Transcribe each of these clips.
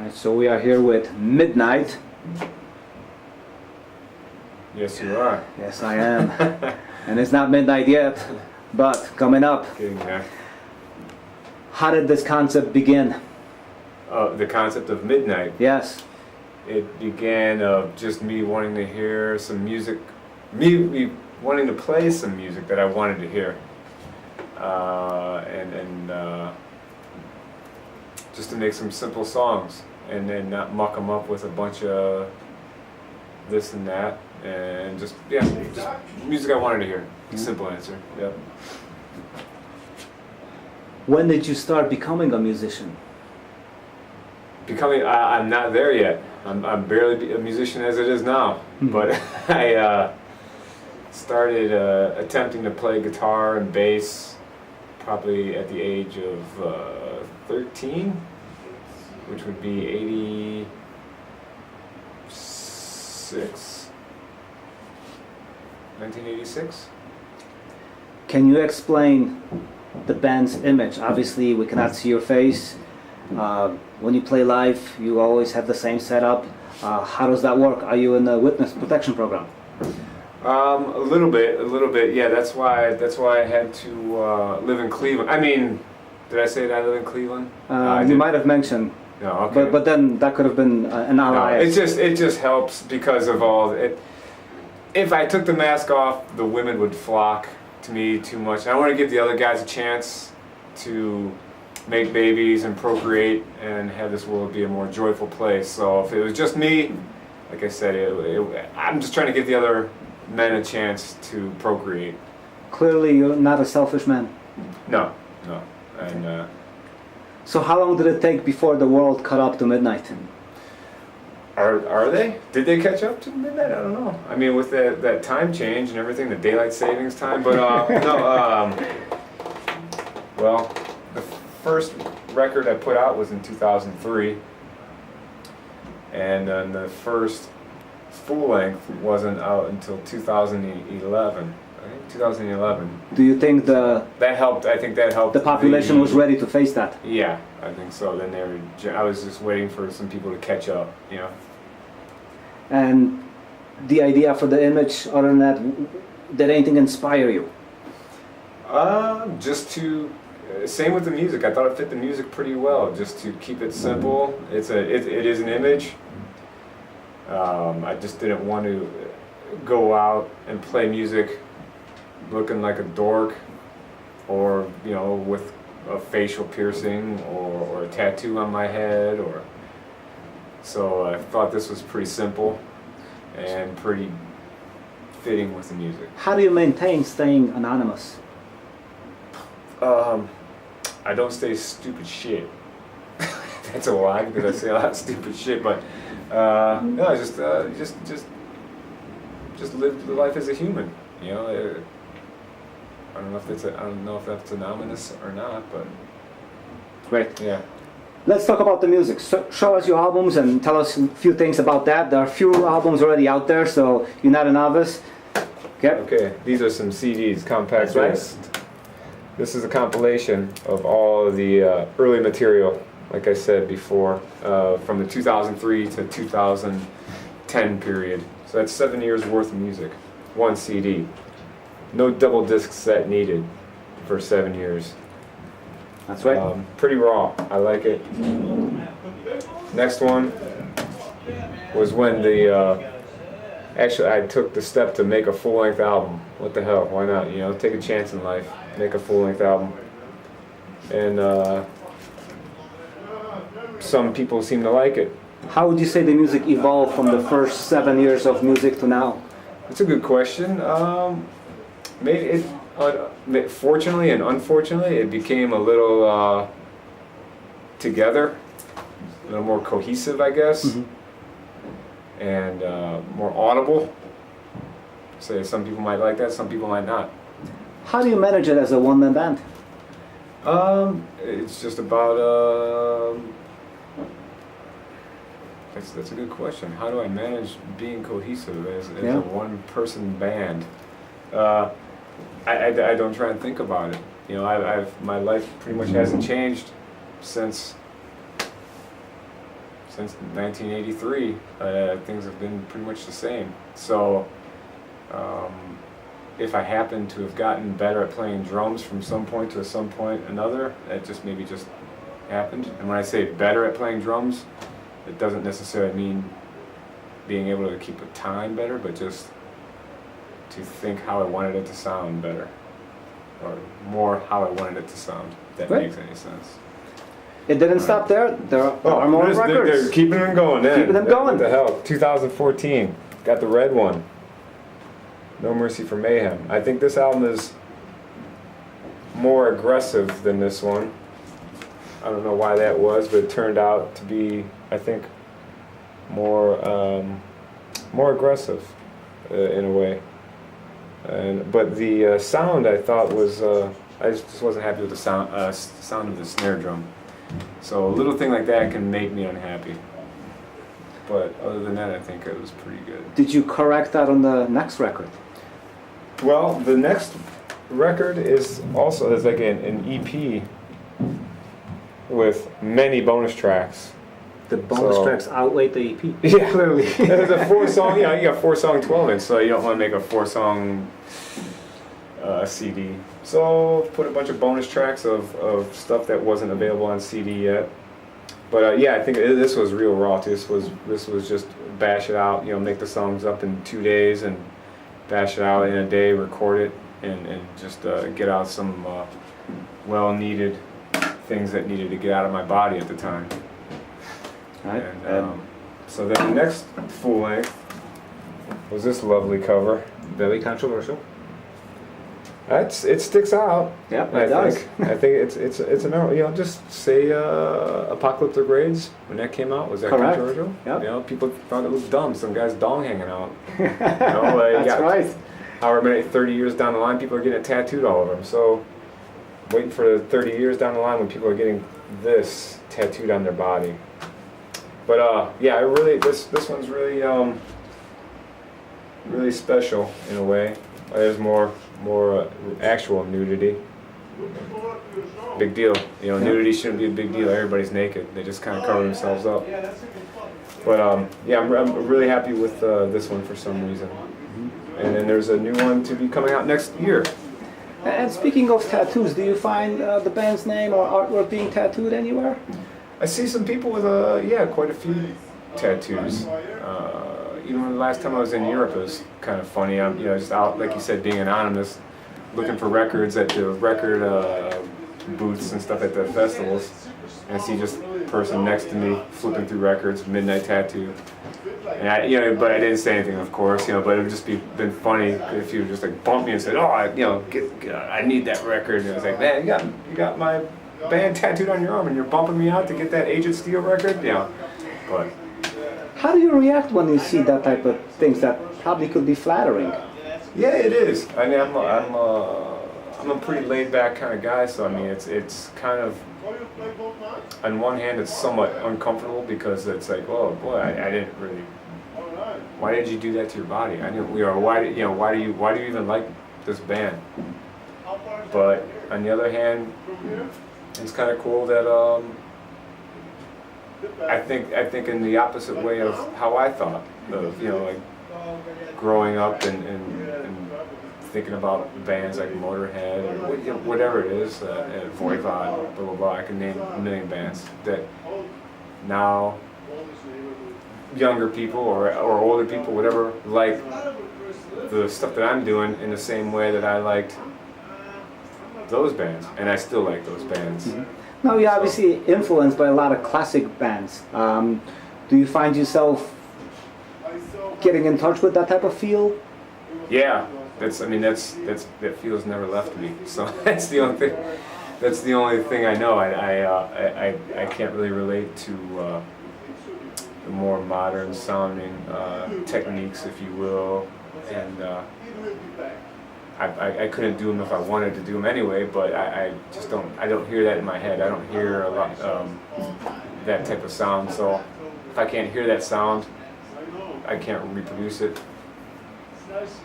Alright, so we are here with Midnight. Yes, you are. Yes, I am. And it's not midnight yet, but coming up. Getting there. How did this concept begin? The concept of midnight. Yes. It began of just me wanting to hear some music, me wanting to play some music that I wanted to hear, and just to make some simple songs, and then not muck them up with a bunch of this and that, and just music I wanted to hear. Simple answer. Yep. When did you start becoming a musician? I'm not there yet. I'm barely a musician as it is now, but I started attempting to play guitar and bass probably at the age of 13, which would be 1986. Can you explain the band's image? Obviously, we cannot see your face. When you play live, you always have the same setup. How does that work? Are you in the witness protection program? A little bit. Yeah, that's why I had to live in Cleveland. I mean, did I say that I live in Cleveland? You might have mentioned. No, okay. But then that could have been an ally. No, it just helps because of all it. If I took the mask off, the women would flock to me too much. I want to give the other guys a chance to make babies and procreate and have this world be a more joyful place. So if it was just me, like I said, I'm just trying to give the other men a chance to procreate. Clearly, you're not a selfish man. No. And so how long did it take before the world caught up to midnight? are they? Did they catch up to midnight? I don't know. I mean, with that time change and everything, the daylight savings time. But no. Well, the first record I put out was in 2003, and then the first full length wasn't out until 2011. I think 2011. Do you think that helped? I think that helped. the population was ready to face that? Yeah, I think so. Then I was just waiting for some people to catch up, you know. And the idea for the image, other than that, did anything inspire you? Just to. Same with the music. I thought it fit the music pretty well. Just to keep it simple. It is an image. I just didn't want to go out and play music looking like a dork, or with a facial piercing or a tattoo on my head, or. So I thought this was pretty simple and pretty fitting with the music. How do you maintain staying anonymous? I don't say stupid shit. That's a lie because I say a lot of stupid shit, but no, I just live the life as a human. You know, I don't know if that's anonymous or not, but Great. yeah. Let's talk about the music. So, show us your albums and tell us a few things about that. There are a few albums already out there, so you're not a novice. Okay, these are some CDs, compact That's right. disc. This is a compilation of all of the early material, like I said before, from the 2003 to 2010 period. So that's 7 years worth of music, one CD. No double disc set needed for 7 years. That's right. Pretty raw. I like it. Next one was when actually I took the step to make a full-length album. What the hell? Why not? Take a chance in life. Make a full-length album. And some people seem to like it. How would you say the music evolved from the first 7 years of music to now? That's a good question. Maybe fortunately and unfortunately, it became a little together, a little more cohesive, I guess, and more audible. So some people might like that, some people might not. How do you manage it as a one-man band? It's just about that's a good question. How do I manage being cohesive as a one-person band? I don't try and think about it. My life pretty much hasn't changed since since 1983, things have been pretty much the same. So if I happen to have gotten better at playing drums from some point to some point another, that just maybe just happened. And when I say better at playing drums, it doesn't necessarily mean being able to keep a time better, but just to think how I wanted it to sound better, or more how I wanted it to sound, if that Right. makes any sense. It didn't stop there. There are more records. They're keeping them going then. Keeping them going. What the hell? 2014, got the red one. No Mercy for Mayhem. I think this album is more aggressive than this one. I don't know why that was, but it turned out to be, I think, more aggressive in a way. But the sound I thought was, I just wasn't happy with the sound of the snare drum. So a little thing like that can make me unhappy. But other than that, I think it was pretty good. Did you correct that on the next record? Well, the next record is also like an EP with many bonus tracks. The bonus So- tracks outweigh the EP. Yeah, Clearly. There's a 4-song, you got 4-song 12-inch, so you don't want to make a 4-song CD. So put a bunch of bonus tracks of stuff that wasn't available on CD yet. But yeah, I think this was real raw. This was just bash it out, make the songs up in 2 days and bash it out in a day, record it, and just get out some well-needed things that needed to get out of my body at the time. Right. And so then the next full length was this lovely cover. Very controversial. It sticks out. Yep, I it does. think it's an just say Apocalyptic Raids when that came out, was that Correct. controversial? Yep. People thought it was dumb. Some guy's dong hanging out. Like, That's right. However many 30 years down the line, people are getting it tattooed all over them. So waiting for the 30 years down the line when people are getting this tattooed on their body. But yeah, this one's really really special in a way. There's more actual nudity. Big deal. Nudity shouldn't be a big deal. Everybody's naked. They just kind of cover themselves up. But yeah, I'm really happy with this one for some reason. And then there's a new one to be coming out next year. And speaking of tattoos, do you find the band's name or artwork being tattooed anywhere? I see some people with quite a few tattoos. Even the last time I was in Europe, it was kind of funny. I'm just out, like you said, being anonymous, looking for records at the record booths and stuff at the festivals, and I see just a person next to me flipping through records, Midnight Tattoo. And but I didn't say anything, of course, but it would just been funny if you just like bumped me and said, "Oh, I need that record." And it was like, "Man, you got my band tattooed on your arm, and you're bumping me out to get that Aged Steel record?" But How do you react when you see that type of things that probably could be flattering? yeah, it is. I mean, I'm a pretty laid back kind of guy, so I mean, it's kind of, on one hand, it's somewhat uncomfortable because it's like, oh boy, I didn't really. Why did you do that to your body? I didn't. Why do you even like this band? But on the other hand, it's kind of cool that I think in the opposite way of how I thought of like growing up and thinking about bands like Motorhead or whatever it is, Voivod, blah blah blah. I can name a million bands that now younger people or older people, whatever, like the stuff that I'm doing in the same way that I liked those bands, and I still like those bands. Mm-hmm. Now you're obviously influenced by a lot of classic bands. Do you find yourself getting in touch with that type of feel? Yeah, that feel's never left me. So that's the only thing. That's the only thing I know. I can't really relate to the more modern sounding techniques, if you will, and I couldn't do them if I wanted to do them anyway. But I just don't. I don't hear that in my head. I don't hear a lot that type of sound. So if I can't hear that sound, I can't reproduce it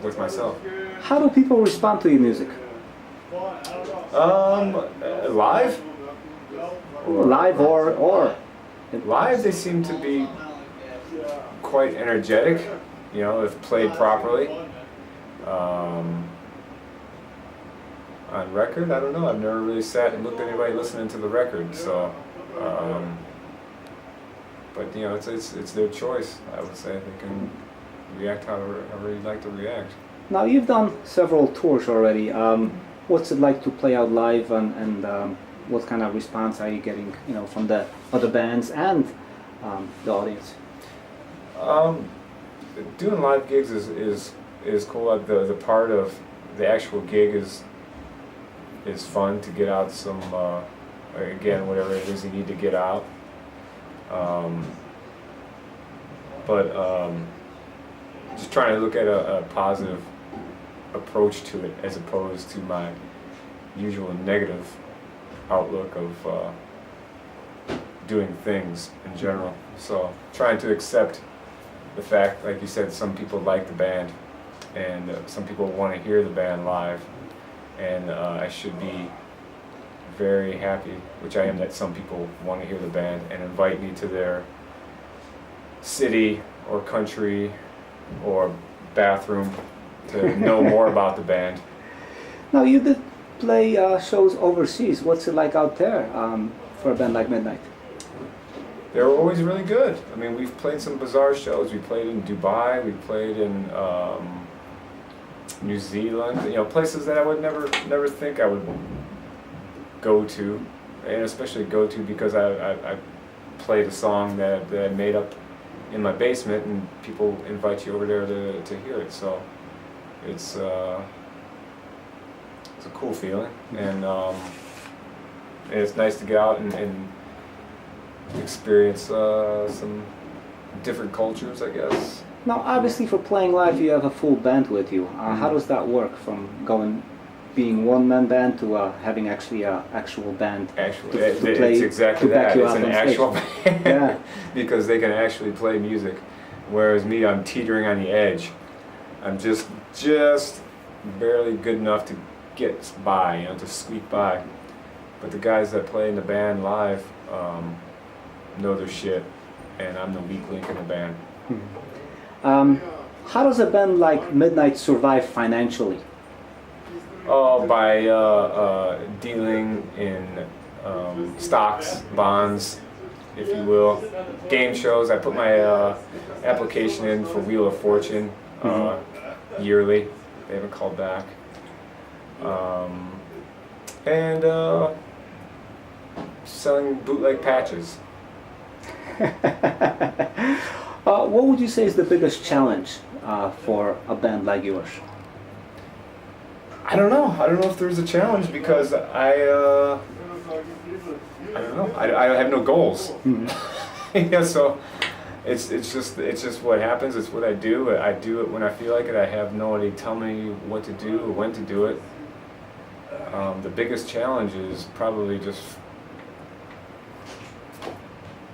with myself. How do people respond to your music? Live? Live or Live, they seem to be quite energetic, you know, if played properly. On record, I don't know. I've never really sat and looked at anybody listening to the record, so. But you know, it's their choice. I would say they can react however you'd like to react. Now you've done several tours already. What's it like to play out live, and what kind of response are you getting, you know, from the other bands and the audience? Doing live gigs is cool. The part of the actual gig is fun to get out some again, whatever it is you need to get out. But just trying to look at a positive approach to it as opposed to my usual negative outlook of doing things in general. So trying to accept the fact, like you said, some people like the band and some people want to hear the band live, and I should be very happy, which I am, that some people want to hear the band and invite me to their city or country or bathroom to know more about the band. Now you did play shows overseas. What's it like out there for a band like Midnight? They were always really good. I mean, we've played some bizarre shows. We played in Dubai, we played in New Zealand, you know, places that I would never think I would go to, and especially go to because I played a song that I made up in my basement, and people invite you over there to hear it. So it's a cool feeling, and it's nice to get out and experience some different cultures, I guess. Now, obviously, for playing live, you have a full band with you. How does that work, from being one-man band to having actually an actual band? Actually, to play, it's exactly that. It's an actual band. Yeah. Because they can actually play music, whereas me, I'm teetering on the edge. I'm just barely good enough to get by, you know, to squeak by. But the guys that play in the band live know their shit, and I'm the weak link in the band. How does a band like Midnight survive financially? Oh, by dealing in stocks, bonds, if you will. Game shows. I put my application in for Wheel of Fortune yearly. They haven't called back. And selling bootleg patches. What would you say is the biggest challenge for a band like yours? I don't know. I don't know if there's a challenge because I don't know. I have no goals. Yeah, so it's just what happens. It's what I do. I do it when I feel like it. I have nobody tell me what to do or when to do it. The biggest challenge is probably just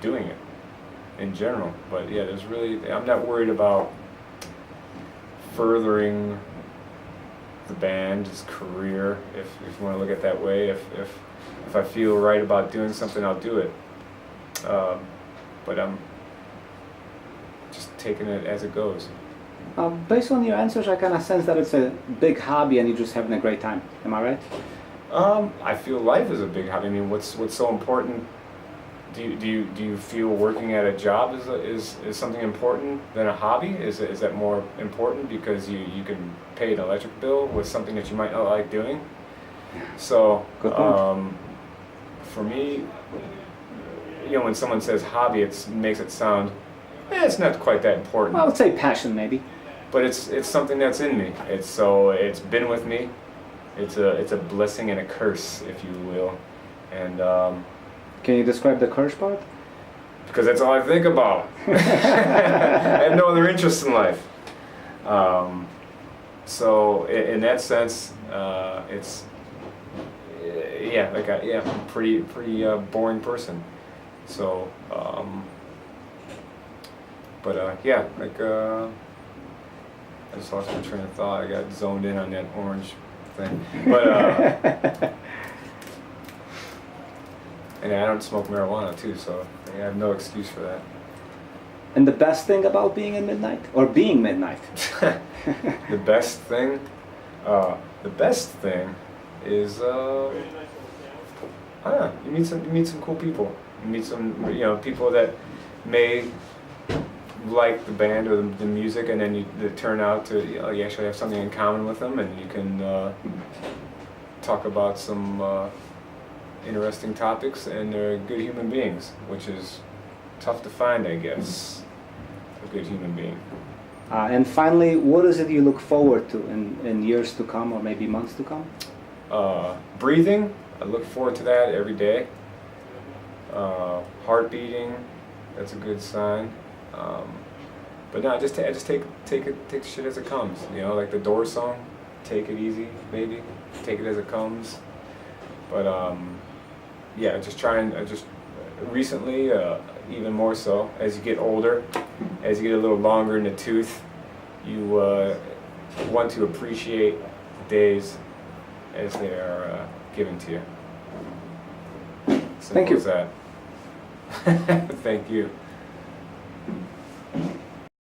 doing it in general. But yeah, I'm not worried about furthering the band's career, if you want to look at it that way. If I feel right about doing something, I'll do it. But I'm just taking it as it goes. Based on your answers, I kind of sense that it's a big hobby and you're just having a great time. Am I right? I feel life is a big hobby. I mean, what's so important? Do you feel working at a job is something important than a hobby? Is that more important because you can pay an electric bill with something that you might not like doing? So for me, you know, when someone says hobby, it makes it sound it's not quite that important. I would say passion, maybe. But it's something that's in me. It's been with me. It's a blessing and a curse, if you will, and. Can you describe the curse part? Because that's all I think about. I have no other interests in life. So in that sense, it's I'm a pretty boring person. So, I just lost my train of thought. I got zoned in on that orange thing. But And I don't smoke marijuana too, so I have no excuse for that. And the best thing about being in Midnight, or being Midnight? The best thing? The best thing is, I don't know, you meet some cool people. You meet some, people that may like the band or the music, and then they turn out to, you actually have something in common with them, and you can talk about some interesting topics, and they're good human beings, which is tough to find, I guess, a good human being. And finally, what is it you look forward to in years to come, or maybe months to come? Breathing, I look forward to that every day. Heart beating, that's a good sign. But no, I just take the shit as it comes. Like the Doors song, take it easy, baby, take it as it comes. But yeah, just recently, even more so, as you get older, as you get a little longer in the tooth, you want to appreciate the days as they are given to you. Simple Thank you. as that. Thank you.